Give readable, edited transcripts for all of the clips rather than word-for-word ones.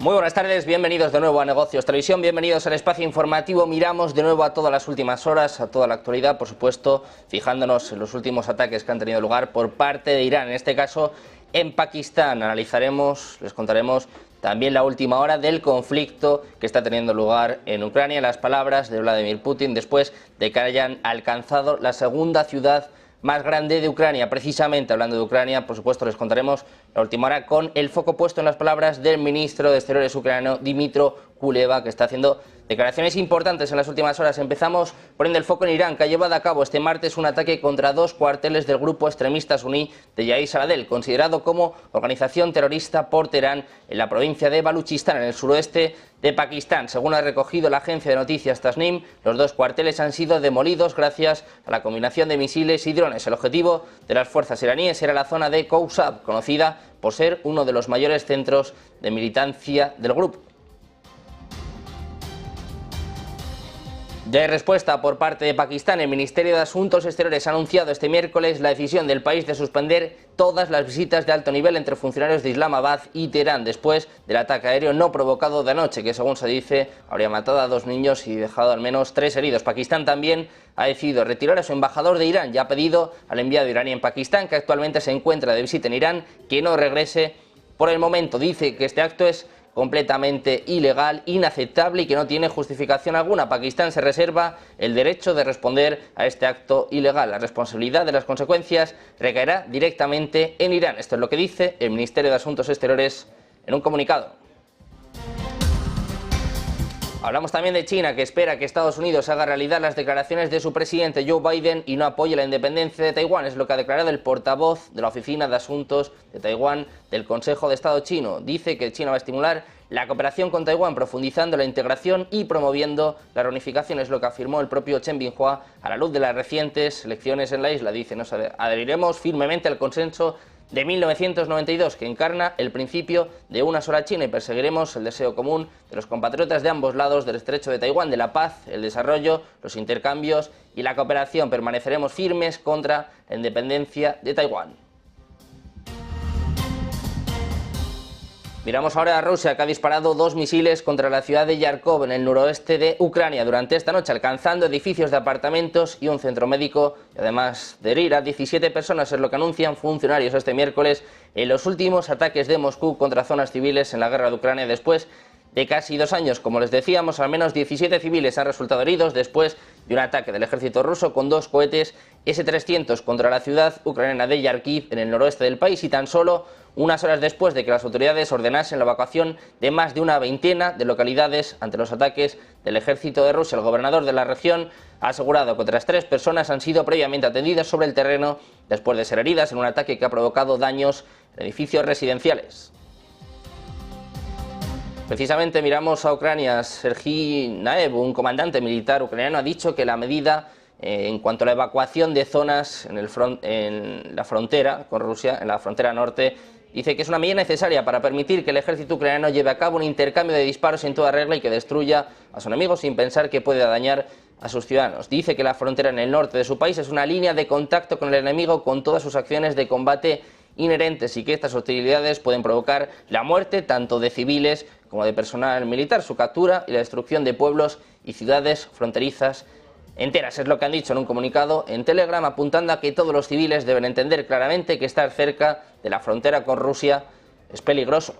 Muy buenas tardes, bienvenidos de nuevo a Negocios Televisión, bienvenidos al espacio informativo. Miramos de nuevo a todas las últimas horas, a toda la actualidad, por supuesto, fijándonos en los últimos ataques que han tenido lugar por parte de Irán, en este caso en Pakistán. Analizaremos, les contaremos también la última hora del conflicto que está teniendo lugar en Ucrania, las palabras de Vladimir Putin después de que hayan alcanzado la segunda ciudad más grande de Ucrania. Precisamente hablando de Ucrania, por supuesto, les contaremos la última hora con el foco puesto en las palabras del ministro de Exteriores ucraniano, Dmytro Kuleba, que está haciendo declaraciones importantes en las últimas horas. Empezamos poniendo el foco en Irán, que ha llevado a cabo este martes un ataque contra 2 cuarteles del grupo extremista suní de Yais al-Adel, considerado como organización terrorista por Teherán en la provincia de Baluchistán, en el suroeste de Pakistán. Según ha recogido la agencia de noticias Tasnim, los 2 cuarteles han sido demolidos gracias a la combinación de misiles y drones. El objetivo de las fuerzas iraníes era la zona de Kousab, conocida por ser uno de los mayores centros de militancia del grupo. De respuesta por parte de Pakistán, el Ministerio de Asuntos Exteriores ha anunciado este miércoles la decisión del país de suspender todas las visitas de alto nivel entre funcionarios de Islamabad y Teherán después del ataque aéreo no provocado de anoche, que según se dice habría matado a 2 niños y dejado al menos 3 heridos. Pakistán también ha decidido retirar a su embajador de Irán y ha pedido al enviado iraní en Pakistán, que actualmente se encuentra de visita en Irán, que no regrese por el momento. Dice que este acto es completamente ilegal, inaceptable y que no tiene justificación alguna. Pakistán se reserva el derecho de responder a este acto ilegal. La responsabilidad de las consecuencias recaerá directamente en Irán. Esto es lo que dice el Ministerio de Asuntos Exteriores en un comunicado. Hablamos también de China, que espera que Estados Unidos haga realidad las declaraciones de su presidente Joe Biden y no apoye la independencia de Taiwán. Es lo que ha declarado el portavoz de la Oficina de Asuntos de Taiwán del Consejo de Estado chino. Dice que China va a estimular la cooperación con Taiwán, profundizando la integración y promoviendo la reunificación. Es lo que afirmó el propio Chen Binghua a la luz de las recientes elecciones en la isla. Dice: nos adheriremos firmemente al consenso de 1992, que encarna el principio de una sola China, y perseguiremos el deseo común de los compatriotas de ambos lados del estrecho de Taiwán, de la paz, el desarrollo, los intercambios y la cooperación. Permaneceremos firmes contra la independencia de Taiwán. Miramos ahora a Rusia, que ha disparado 2 misiles contra la ciudad de Yarkov, en el noroeste de Ucrania, durante esta noche, alcanzando edificios de apartamentos y un centro médico, y además de herir a 17 personas, es lo que anuncian funcionarios este miércoles, en los últimos ataques de Moscú contra zonas civiles en la guerra de Ucrania después de casi 2 años. Como les decíamos, al menos 17 civiles han resultado heridos después de un ataque del ejército ruso con 2 cohetes S-300 contra la ciudad ucraniana de Yarkiv, en el noroeste del país, y tan solo unas horas después de que las autoridades ordenasen la evacuación de más de una veintena de localidades ante los ataques del ejército de Rusia. El gobernador de la región ha asegurado que otras 3 personas han sido previamente atendidas sobre el terreno después de ser heridas en un ataque que ha provocado daños en edificios residenciales. Precisamente miramos a Ucrania. Sergei Naev, un comandante militar ucraniano, ha dicho que la medida en cuanto a la evacuación de zonas en la frontera con Rusia, en la frontera norte, dice que es una medida necesaria para permitir que el ejército ucraniano lleve a cabo un intercambio de disparos en toda regla y que destruya a su enemigo sin pensar que puede dañar a sus ciudadanos. Dice que la frontera en el norte de su país es una línea de contacto con el enemigo con todas sus acciones de combate inherentes, y que estas hostilidades pueden provocar la muerte tanto de civiles como de personal militar, su captura y la destrucción de pueblos y ciudades fronterizas enteras. Es lo que han dicho en un comunicado en Telegram, apuntando a que todos los civiles deben entender claramente que estar cerca de la frontera con Rusia es peligroso.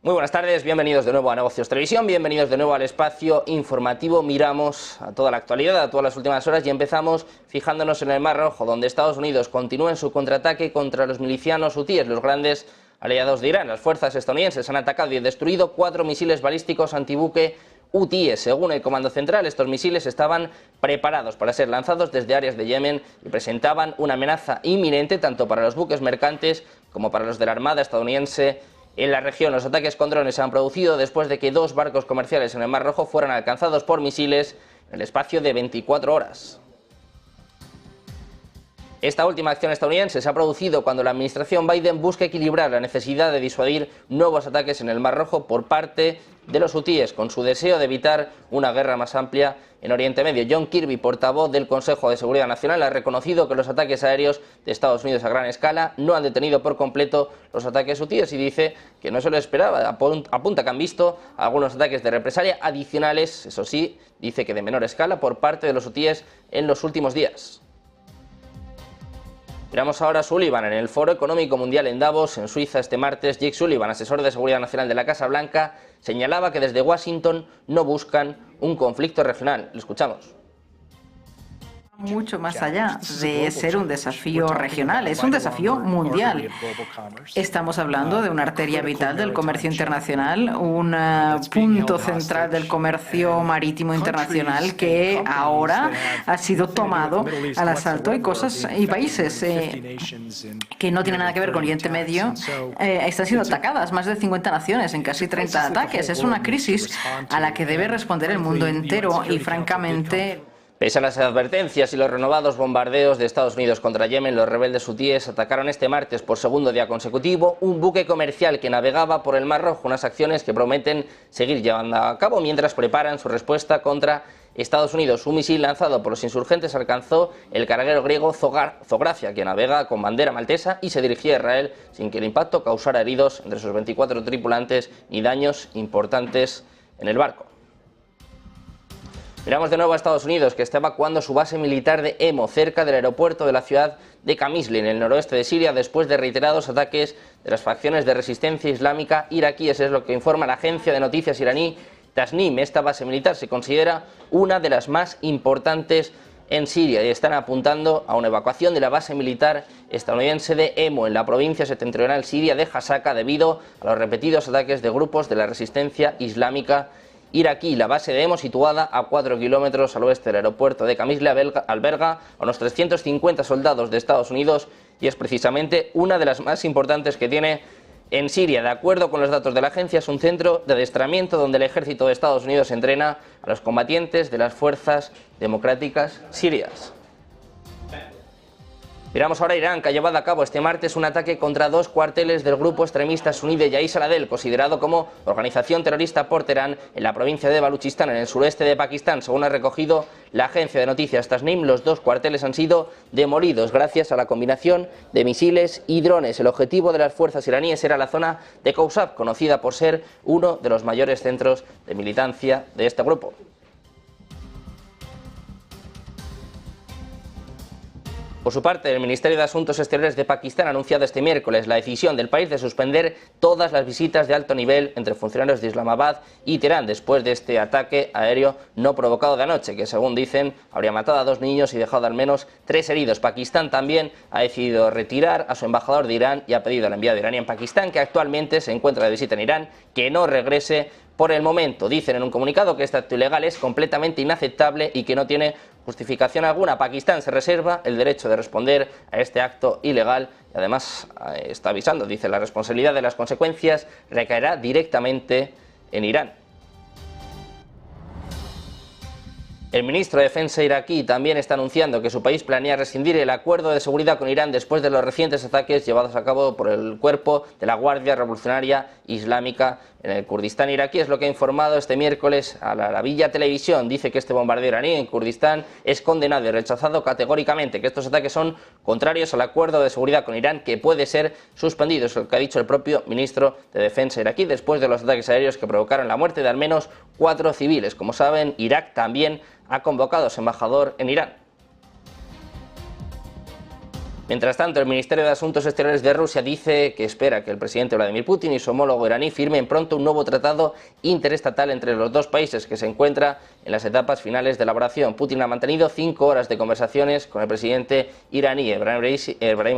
Muy buenas tardes, bienvenidos de nuevo a Negocios Televisión, bienvenidos de nuevo al espacio informativo. Miramos a toda la actualidad, a todas las últimas horas, y empezamos fijándonos en el Mar Rojo, donde Estados Unidos continúa en su contraataque contra los milicianos hutíes, los grandes aliados de Irán. Las fuerzas estadounidenses han atacado y destruido 4 misiles balísticos antibuque hutíes. Según el Comando Central, estos misiles estaban preparados para ser lanzados desde áreas de Yemen y presentaban una amenaza inminente tanto para los buques mercantes como para los de la Armada estadounidense en la región. Los ataques con drones se han producido después de que 2 barcos comerciales en el Mar Rojo fueran alcanzados por misiles en el espacio de 24 horas. Esta última acción estadounidense se ha producido cuando la administración Biden busca equilibrar la necesidad de disuadir nuevos ataques en el Mar Rojo por parte de los hutíes, con su deseo de evitar una guerra más amplia en Oriente Medio. John Kirby, portavoz del Consejo de Seguridad Nacional, ha reconocido que los ataques aéreos de Estados Unidos a gran escala no han detenido por completo los ataques hutíes y dice que no se lo esperaba. Apunta que han visto algunos ataques de represalia adicionales, eso sí, dice que de menor escala, por parte de los hutíes en los últimos días. Miramos ahora a Sullivan. En el Foro Económico Mundial en Davos, en Suiza, este martes, Jake Sullivan, asesor de seguridad nacional de la Casa Blanca, señalaba que desde Washington no buscan un conflicto regional. Lo escuchamos. Mucho más allá de ser un desafío regional, es un desafío mundial. Estamos hablando de una arteria vital del comercio internacional, un punto central del comercio marítimo internacional que ahora ha sido tomado al asalto. Hay cosas y países que no tienen nada que ver con Oriente Medio están siendo atacadas, más de 50 naciones en casi 30 ataques. Es una crisis a la que debe responder el mundo entero y, francamente, pese a las advertencias y los renovados bombardeos de Estados Unidos contra Yemen, los rebeldes hutíes atacaron este martes por segundo día consecutivo un buque comercial que navegaba por el Mar Rojo, unas acciones que prometen seguir llevando a cabo mientras preparan su respuesta contra Estados Unidos. Un misil lanzado por los insurgentes alcanzó el carguero griego Zogracia, que navega con bandera maltesa y se dirigía a Israel sin que el impacto causara heridos entre sus 24 tripulantes ni daños importantes en el barco. Miramos de nuevo a Estados Unidos, que está evacuando su base militar de Hemo, cerca del aeropuerto de la ciudad de Qamishli, en el noroeste de Siria, después de reiterados ataques de las facciones de resistencia islámica iraquíes. Es lo que informa la agencia de noticias iraní Tasnim. Esta base militar se considera una de las más importantes en Siria y están apuntando a una evacuación de la base militar estadounidense de Hemo, en la provincia septentrional siria de Hasaka, debido a los repetidos ataques de grupos de la resistencia islámica iraquí. La base de Hemo, situada a 4 kilómetros al oeste del aeropuerto de Qamishli, alberga a unos 350 soldados de Estados Unidos y es precisamente una de las más importantes que tiene en Siria. De acuerdo con los datos de la agencia, es un centro de adiestramiento donde el ejército de Estados Unidos entrena a los combatientes de las fuerzas democráticas sirias. Miramos ahora a Irán, que ha llevado a cabo este martes un ataque contra 2 cuarteles del grupo extremista suní de Jaish al-Adel, considerado como organización terrorista por Teherán, en la provincia de Baluchistán, en el sureste de Pakistán. Según ha recogido la agencia de noticias Tasnim, los 2 cuarteles han sido demolidos gracias a la combinación de misiles y drones. El objetivo de las fuerzas iraníes era la zona de Khousab, conocida por ser uno de los mayores centros de militancia de este grupo. Por su parte, el Ministerio de Asuntos Exteriores de Pakistán ha anunciado este miércoles la decisión del país de suspender todas las visitas de alto nivel entre funcionarios de Islamabad y Teherán después de este ataque aéreo no provocado de anoche, que según dicen habría matado a 2 niños y dejado al menos 3 heridos. Pakistán también ha decidido retirar a su embajador de Irán y ha pedido al enviado iraní en Pakistán, que actualmente se encuentra de visita en Irán, que no regrese por el momento. Dicen en un comunicado que este acto ilegal es completamente inaceptable y que no tiene justificación alguna. Pakistán se reserva el derecho de responder a este acto ilegal y además está avisando, dice, la responsabilidad de las consecuencias recaerá directamente en Irán. El ministro de Defensa iraquí también está anunciando que su país planea rescindir el acuerdo de seguridad con Irán después de los recientes ataques llevados a cabo por el cuerpo de la Guardia Revolucionaria Islámica en el Kurdistán iraquí. Es lo que ha informado este miércoles a la Villa Televisión. Dice que este bombardeo iraní en Kurdistán es condenado y rechazado categóricamente, que estos ataques son contrarios al acuerdo de seguridad con Irán, que puede ser suspendido. Es lo que ha dicho el propio ministro de Defensa iraquí después de los ataques aéreos que provocaron la muerte de al menos 4 civiles. Como saben, Irak también ha convocado a su embajador en Irán. Mientras tanto, el Ministerio de Asuntos Exteriores de Rusia dice que espera que el presidente Vladimir Putin y su homólogo iraní firmen pronto un nuevo tratado interestatal entre los 2 países, que se encuentra en las etapas finales de elaboración. Putin ha mantenido 5 horas de conversaciones con el presidente iraní Ebrahim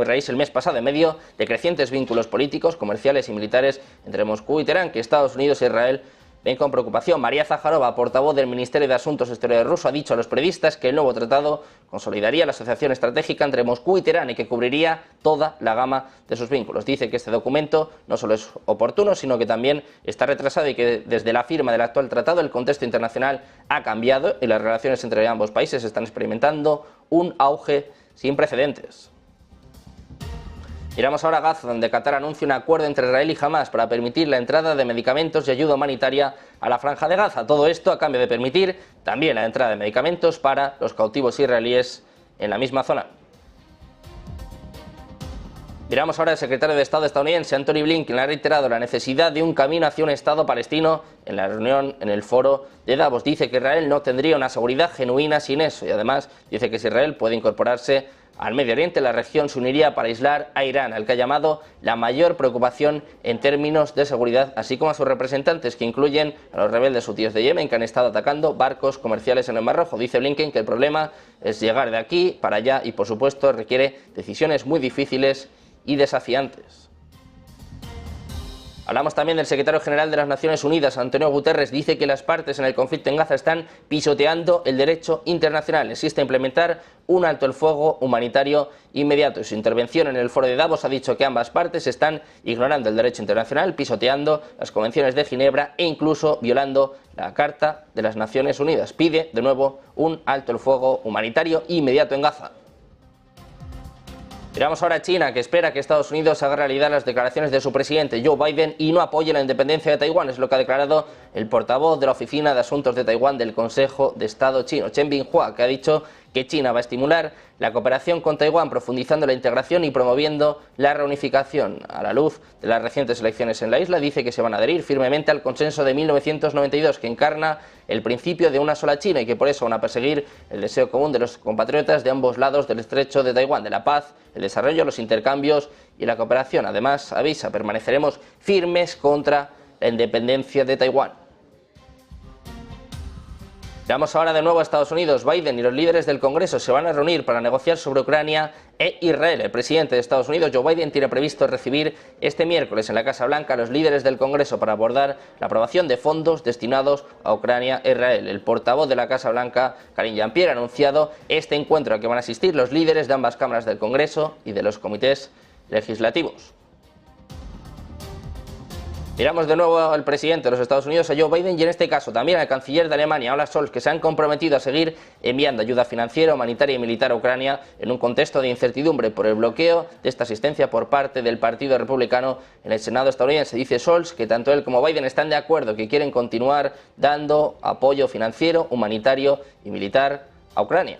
Raisi el mes pasado, en medio de crecientes vínculos políticos, comerciales y militares entre Moscú y Teherán, que Estados Unidos e Israel ven con preocupación. María Zaharova, portavoz del Ministerio de Asuntos Exteriores ruso, ha dicho a los periodistas que el nuevo tratado consolidaría la asociación estratégica entre Moscú y Teherán y que cubriría toda la gama de sus vínculos. Dice que este documento no solo es oportuno, sino que también está retrasado y que desde la firma del actual tratado el contexto internacional ha cambiado y las relaciones entre ambos países están experimentando un auge sin precedentes. Miramos ahora a Gaza, donde Qatar anuncia un acuerdo entre Israel y Hamás para permitir la entrada de medicamentos y ayuda humanitaria a la franja de Gaza. Todo esto a cambio de permitir también la entrada de medicamentos para los cautivos israelíes en la misma zona. Miramos ahora al secretario de Estado estadounidense, Antony Blinken, ha reiterado la necesidad de un camino hacia un Estado palestino en la reunión en el foro de Davos. Dice que Israel no tendría una seguridad genuina sin eso y además dice que si Israel puede incorporarse al Medio Oriente, la región se uniría para aislar a Irán, al que ha llamado la mayor preocupación en términos de seguridad, así como a sus representantes, que incluyen a los rebeldes hutíes de Yemen, que han estado atacando barcos comerciales en el Mar Rojo. Dice Blinken que el problema es llegar de aquí para allá y, por supuesto, requiere decisiones muy difíciles y desafiantes. Hablamos también del secretario general de las Naciones Unidas, Antonio Guterres. Dice que las partes en el conflicto en Gaza están pisoteando el derecho internacional. Existe implementar un alto el fuego humanitario inmediato. En su intervención en el foro de Davos ha dicho que ambas partes están ignorando el derecho internacional, pisoteando las convenciones de Ginebra e incluso violando la Carta de las Naciones Unidas. Pide de nuevo un alto el fuego humanitario inmediato en Gaza. Miramos ahora a China, que espera que Estados Unidos haga realidad las declaraciones de su presidente Joe Biden y no apoye la independencia de Taiwán. Es lo que ha declarado el portavoz de la Oficina de Asuntos de Taiwán del Consejo de Estado chino, Chen Binghua, que ha dicho que China va a estimular la cooperación con Taiwán, profundizando la integración y promoviendo la reunificación. A la luz de las recientes elecciones en la isla, dice que se van a adherir firmemente al consenso de 1992, que encarna el principio de una sola China y que por eso van a perseguir el deseo común de los compatriotas de ambos lados del estrecho de Taiwán, de la paz, el desarrollo, los intercambios y la cooperación. Además, avisa, permaneceremos firmes contra la independencia de Taiwán. Veamos ahora de nuevo a Estados Unidos. Biden y los líderes del Congreso se van a reunir para negociar sobre Ucrania e Israel. El presidente de Estados Unidos, Joe Biden, tiene previsto recibir este miércoles en la Casa Blanca a los líderes del Congreso para abordar la aprobación de fondos destinados a Ucrania e Israel. El portavoz de la Casa Blanca, Karine Jean-Pierre, ha anunciado este encuentro al que van a asistir los líderes de ambas cámaras del Congreso y de los comités legislativos. Miramos de nuevo al presidente de los Estados Unidos, a Joe Biden, y en este caso también al canciller de Alemania, Olaf Scholz, que se han comprometido a seguir enviando ayuda financiera, humanitaria y militar a Ucrania en un contexto de incertidumbre por el bloqueo de esta asistencia por parte del Partido Republicano en el Senado estadounidense. Dice Scholz que tanto él como Biden están de acuerdo, que quieren continuar dando apoyo financiero, humanitario y militar a Ucrania.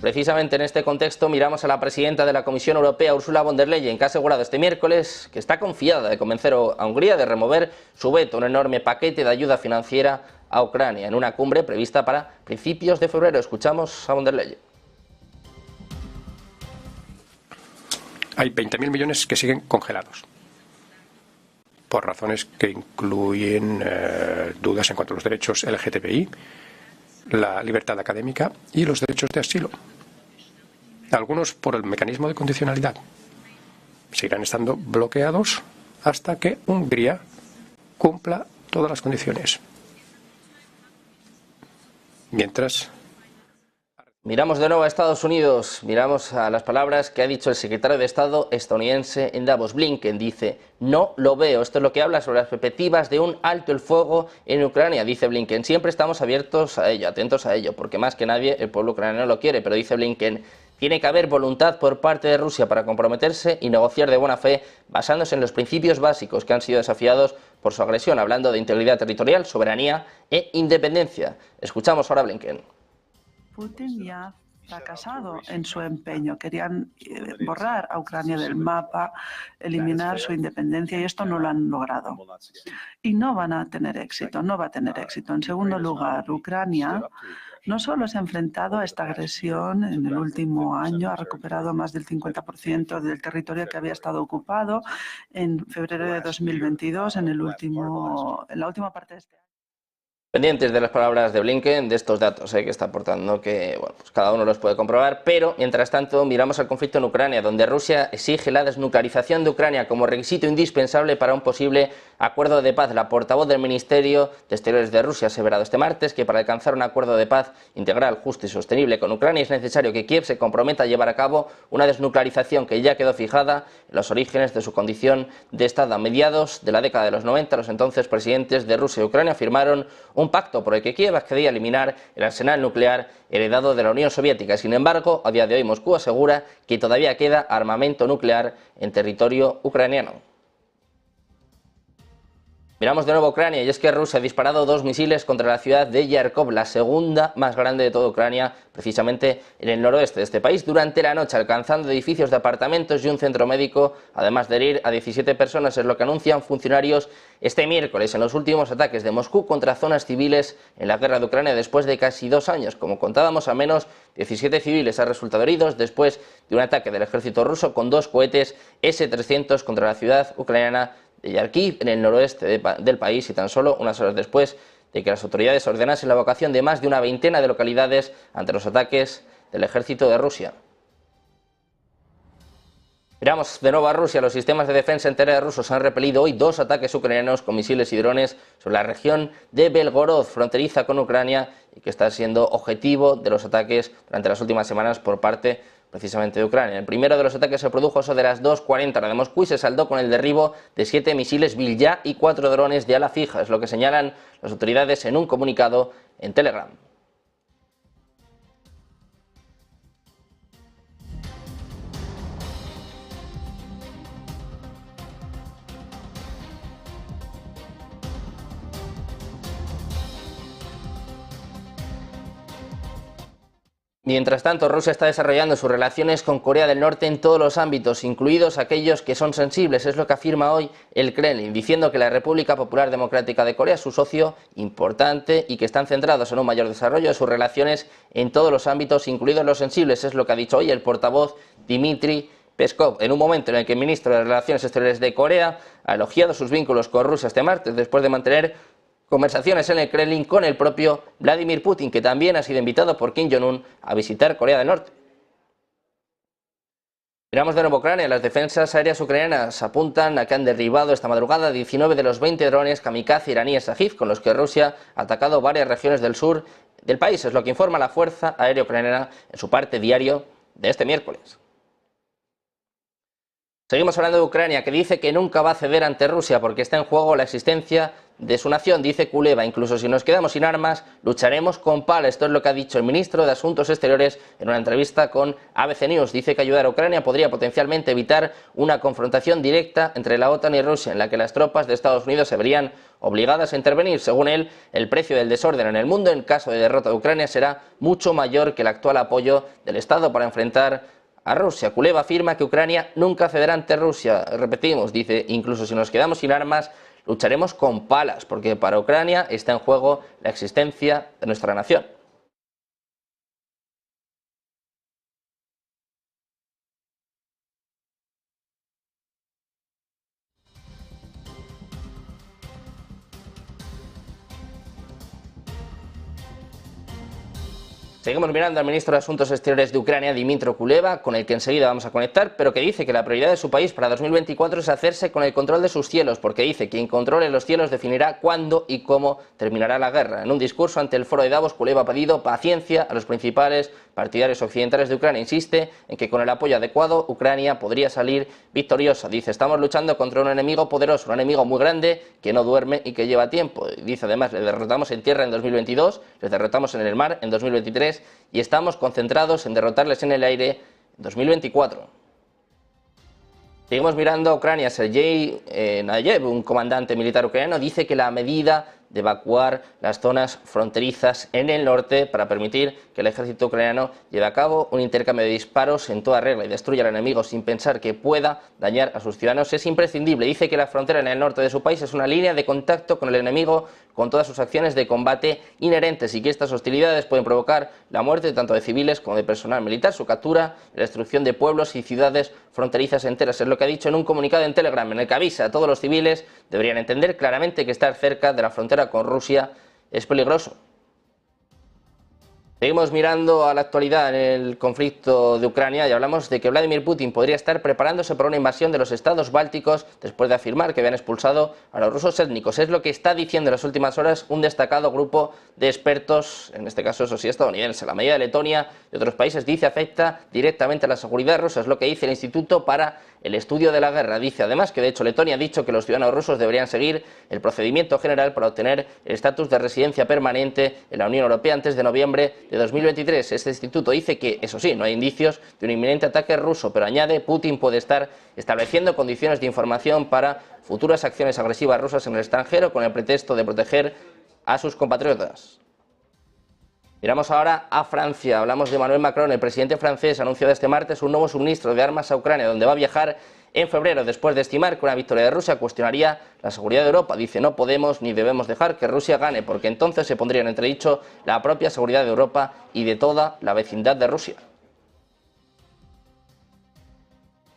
Precisamente en este contexto miramos a la presidenta de la Comisión Europea, Ursula von der Leyen, que ha asegurado este miércoles que está confiada de convencer a Hungría de remover su veto, un enorme paquete de ayuda financiera a Ucrania, en una cumbre prevista para principios de febrero. Escuchamos a von der Leyen. Hay 20.000 millones que siguen congelados, por razones que incluyen dudas en cuanto a los derechos LGTBI, la libertad académica y los derechos de asilo. Algunos por el mecanismo de condicionalidad. Seguirán estando bloqueados hasta que Hungría cumpla todas las condiciones. Mientras... Miramos de nuevo a Estados Unidos, miramos a las palabras que ha dicho el secretario de Estado estadounidense en Davos. Blinken dice: no lo veo. Esto es lo que habla sobre las perspectivas de un alto el fuego en Ucrania. Dice Blinken: siempre estamos abiertos a ello, atentos a ello, porque más que nadie el pueblo ucraniano lo quiere. Pero dice Blinken: tiene que haber voluntad por parte de Rusia para comprometerse y negociar de buena fe, basándose en los principios básicos que han sido desafiados por su agresión, hablando de integridad territorial, soberanía e independencia. Escuchamos ahora a Blinken. Putin ya ha fracasado en su empeño. Querían borrar a Ucrania del mapa, eliminar su independencia y esto no lo han logrado. Y no van a tener éxito, no va a tener éxito. En segundo lugar, Ucrania no solo se ha enfrentado a esta agresión en el último año, ha recuperado más del 50% del territorio que había estado ocupado en febrero de 2022, en la última parte de este año. Pendientes de las palabras de Blinken, de estos datos que está aportando, que bueno, pues cada uno los puede comprobar, pero mientras tanto miramos al conflicto en Ucrania, donde Rusia exige la desnuclearización de Ucrania como requisito indispensable para un posible acuerdo de paz. La portavoz del Ministerio de Exteriores de Rusia ha aseverado este martes que para alcanzar un acuerdo de paz integral, justo y sostenible con Ucrania es necesario que Kiev se comprometa a llevar a cabo una desnuclearización que ya quedó fijada en los orígenes de su condición de Estado. A mediados de la década de los 90, los entonces presidentes de Rusia y Ucrania firmaron un pacto por el que Kiev accedía a eliminar el arsenal nuclear heredado de la Unión Soviética. Sin embargo, a día de hoy Moscú asegura que todavía queda armamento nuclear en territorio ucraniano. Miramos de nuevo a Ucrania, y es que Rusia ha disparado 2 misiles contra la ciudad de Yarkov, la segunda más grande de toda Ucrania, precisamente en el noroeste de este país, durante la noche, alcanzando edificios de apartamentos y un centro médico, además de herir a 17 personas, es lo que anuncian funcionarios este miércoles en los últimos ataques de Moscú contra zonas civiles en la guerra de Ucrania después de casi 2 años. Como contábamos, al menos 17 civiles han resultado heridos después de un ataque del ejército ruso con 2 cohetes S-300 contra la ciudad ucraniana de Yarkiv, en el noroeste del país, y tan solo unas horas después de que las autoridades ordenasen la evacuación de más de una veintena de localidades ante los ataques del ejército de Rusia. Miramos de nuevo a Rusia. Los sistemas de defensa antiaérea rusos han repelido hoy 2 ataques ucranianos con misiles y drones sobre la región de Belgorod, fronteriza con Ucrania, y que está siendo objetivo de los ataques durante las últimas semanas por parte precisamente de Ucrania. El primero de los ataques se produjo eso de las 2:40 hora de Moscú y se saldó con el derribo de 7 misiles Vilya y 4 drones de ala fija, es lo que señalan las autoridades en un comunicado en Telegram. Mientras tanto, Rusia está desarrollando sus relaciones con Corea del Norte en todos los ámbitos, incluidos aquellos que son sensibles, es lo que afirma hoy el Kremlin, diciendo que la República Popular Democrática de Corea es su socio importante y que están centrados en un mayor desarrollo de sus relaciones en todos los ámbitos, incluidos los sensibles, es lo que ha dicho hoy el portavoz Dmitry Peskov, en un momento en el que el ministro de Relaciones Exteriores de Corea ha elogiado sus vínculos con Rusia este martes, después de mantener conversaciones en el Kremlin con el propio Vladimir Putin, que también ha sido invitado por Kim Jong-un a visitar Corea del Norte. Miramos de nuevo a Ucrania. Las defensas aéreas ucranianas apuntan a que han derribado esta madrugada 19 de los 20 drones kamikaze iraníes Shahed con los que Rusia ha atacado varias regiones del sur del país, es lo que informa la Fuerza Aérea Ucraniana en su parte diario de este miércoles. Seguimos hablando de Ucrania, que dice que nunca va a ceder ante Rusia porque está en juego la existencia de su nación, dice Kuleva. Incluso si nos quedamos sin armas, lucharemos con palas. Esto es lo que ha dicho el ministro de Asuntos Exteriores en una entrevista con ABC News. Dice que ayudar a Ucrania podría potencialmente evitar una confrontación directa entre la OTAN y Rusia, en la que las tropas de Estados Unidos se verían obligadas a intervenir. Según él, el precio del desorden en el mundo en caso de derrota de Ucrania será mucho mayor que el actual apoyo del Estado para enfrentar a Rusia. Kuleva afirma que Ucrania nunca cederá ante Rusia. Repetimos, dice, incluso si nos quedamos sin armas, lucharemos con palas, porque para Ucrania está en juego la existencia de nuestra nación. Seguimos mirando al ministro de Asuntos Exteriores de Ucrania, Dmytro Kuleva, con el que enseguida vamos a conectar, pero que dice que la prioridad de su país para 2024 es hacerse con el control de sus cielos, porque dice que quien controle los cielos definirá cuándo y cómo terminará la guerra. En un discurso ante el foro de Davos, Kuleva ha pedido paciencia a los principales partidarios occidentales de Ucrania. Insiste en que con el apoyo adecuado Ucrania podría salir victoriosa. Dice, estamos luchando contra un enemigo poderoso, un enemigo muy grande que no duerme y que lleva tiempo. Dice además, le derrotamos en tierra en 2022, les derrotamos en el mar en 2023 y estamos concentrados en derrotarles en el aire en 2024. Seguimos mirando a Ucrania. Sergei Nayev, un comandante militar ucraniano, dice que la medida de evacuar las zonas fronterizas en el norte para permitir que el ejército ucraniano lleve a cabo un intercambio de disparos en toda regla y destruya al enemigo sin pensar que pueda dañar a sus ciudadanos es imprescindible. Dice que la frontera en el norte de su país es una línea de contacto con el enemigo con todas sus acciones de combate inherentes y que estas hostilidades pueden provocar la muerte tanto de civiles como de personal militar, su captura, la destrucción de pueblos y ciudades fronterizas enteras. Es lo que ha dicho en un comunicado en Telegram, en el que avisa a todos los civiles deberían entender claramente que estar cerca de la frontera con Rusia es peligroso. Seguimos mirando a la actualidad en el conflicto de Ucrania y hablamos de que Vladimir Putin podría estar preparándose para una invasión de los estados bálticos después de afirmar que habían expulsado a los rusos étnicos. Es lo que está diciendo en las últimas horas un destacado grupo de expertos, en este caso eso sí estadounidense. La medida de Letonia y otros países, dice, afecta directamente a la seguridad rusa. Es lo que dice el Instituto para el estudio de la guerra. Dice además que de hecho Letonia ha dicho que los ciudadanos rusos deberían seguir el procedimiento general para obtener el estatus de residencia permanente en la Unión Europea antes de noviembre de 2023. Este instituto dice que, eso sí, no hay indicios de un inminente ataque ruso, pero añade, Putin puede estar estableciendo condiciones de información para futuras acciones agresivas rusas en el extranjero con el pretexto de proteger a sus compatriotas. Miramos ahora a Francia. Hablamos de Emmanuel Macron. El presidente francés ha anunciado este martes un nuevo suministro de armas a Ucrania, donde va a viajar en febrero, después de estimar que una victoria de Rusia cuestionaría la seguridad de Europa. Dice, no podemos ni debemos dejar que Rusia gane, porque entonces se pondría en entredicho la propia seguridad de Europa y de toda la vecindad de Rusia.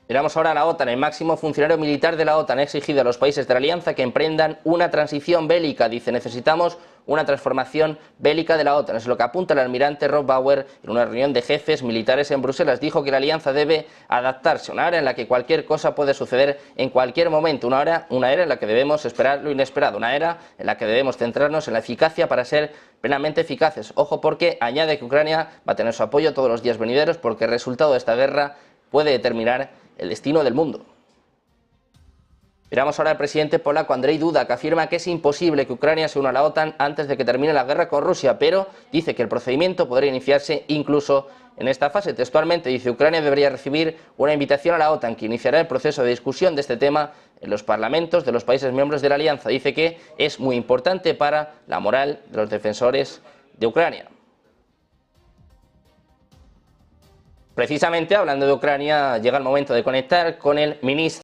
Miramos ahora a la OTAN. El máximo funcionario militar de la OTAN ha exigido a los países de la alianza que emprendan una transición bélica. Dice, necesitamos una transformación bélica de la OTAN. Es lo que apunta el almirante Rob Bauer en una reunión de jefes militares en Bruselas. Dijo que la alianza debe adaptarse a una era en la que cualquier cosa puede suceder en cualquier momento. Una era en la que debemos esperar lo inesperado. Una era en la que debemos centrarnos en la eficacia para ser plenamente eficaces. Ojo, porque añade que Ucrania va a tener su apoyo todos los días venideros, porque el resultado de esta guerra puede determinar el destino del mundo. Miramos ahora al presidente polaco Andrzej Duda, que afirma que es imposible que Ucrania se una a la OTAN antes de que termine la guerra con Rusia, pero dice que el procedimiento podría iniciarse incluso en esta fase. Textualmente dice, Ucrania debería recibir una invitación a la OTAN, que iniciará el proceso de discusión de este tema en los parlamentos de los países miembros de la alianza. Dice que es muy importante para la moral de los defensores de Ucrania. Precisamente hablando de Ucrania, llega el momento de conectar con el ministro